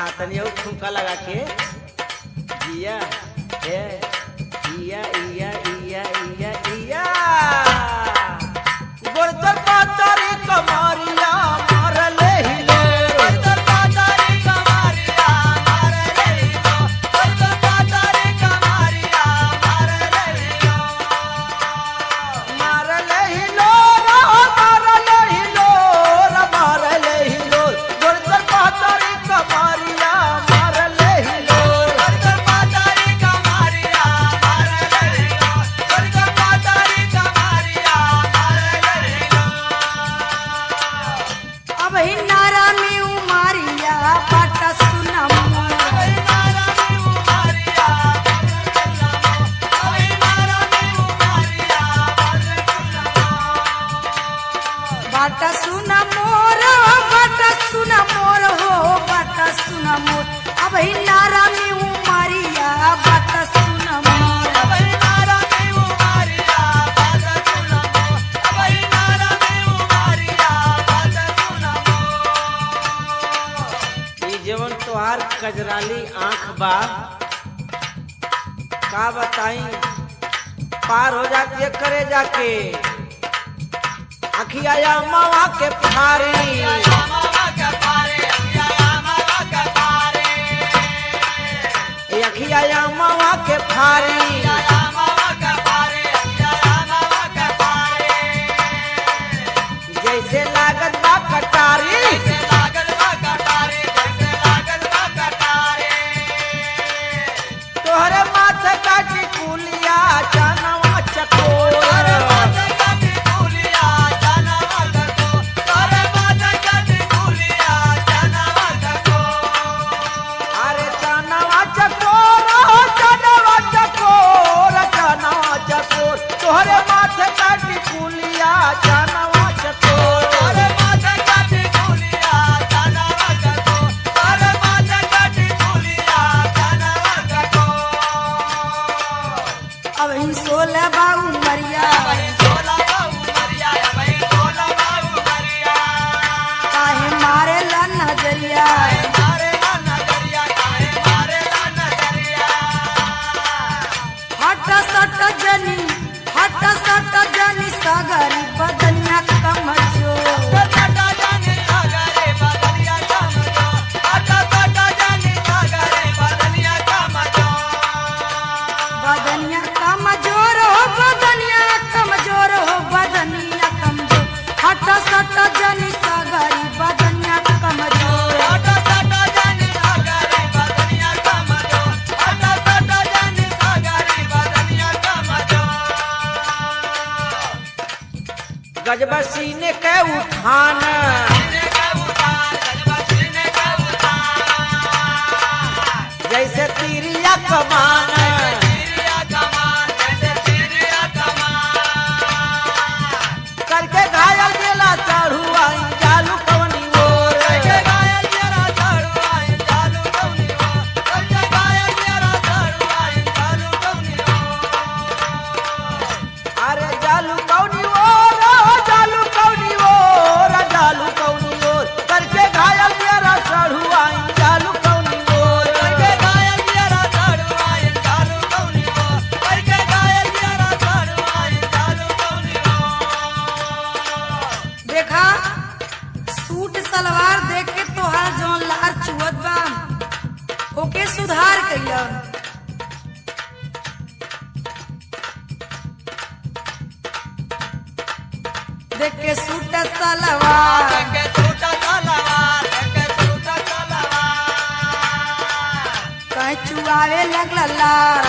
हाँ तनी और ठुमका लगा के जिया ए इया इया इया इया इया गोरतर पातारी कमारिया मारले हिले गोरतर पातारी कमारिया मारले हिलो गोरतर पातारी कमारिया मारले हिलो मारले हिलो मारले हिलो मारले हिलो गोरतर पातारी कमारिया मारले हिलो गोरतर पातारी कमारिया मारले हिलो गोरतर पातारी कमारिया मारले हिलो अब ही नारा में उमारिया बाटा सुना मोर अबे नारा में उमारिया अबे नारा में उमारिया बाटा सुना मोर हो बाटा सुना मोर अब ही नारा में उमारिया बाटा सुना मोर अबे नारा में उमारिया बाटा सुना मोर अबे नारा में उमारिया बाटा सुना मोर ई जवन तोहार कजराली आंख बा का बताई पार हो जाती है करे जाके अखिया मावा के फारी ए अखिया मावा के फारी जैसे लागत बा कटारी तोहरे माथे काटी कुलिया जानवा चकोर अरे जानवा चकोर जानवा चकोर जानवा चकोर तोहरे माथे काटी कुलिया जानवा चकोर अरे माथे काटी कुलिया जानवा चकोर अरे माथे काटी कुलिया जानवा चकोर अब ही 16 बाऊ मरिया काहे मारे ला नजरिया हट सट जनी सागरी बदनिया कमजोर बदनिया कमजोर हो बदनिया कमजोर हट सट जनी सागरी बदनिया कमजोर गजबा सीने के उठान जैसे तीरिया कमान करके घायल गेला चढ़ुआ जालू कवनी ओर अरे जालू कवनी ओर जालू कवनी ओर जालू कवनी ओर करके घायल गेला चढ़ुआ जालू कवनी ओर करके घायल गेला चढ़ुआ जालू कवनी ओर करके घायल गेला चढ़ुआ जालू कवनी ओर देखा सूट सलवार देख के तोहार जौन लार चुअत बा ओके सुधार कइला देख के सूट सलवार कहीं चुआवे लगला लार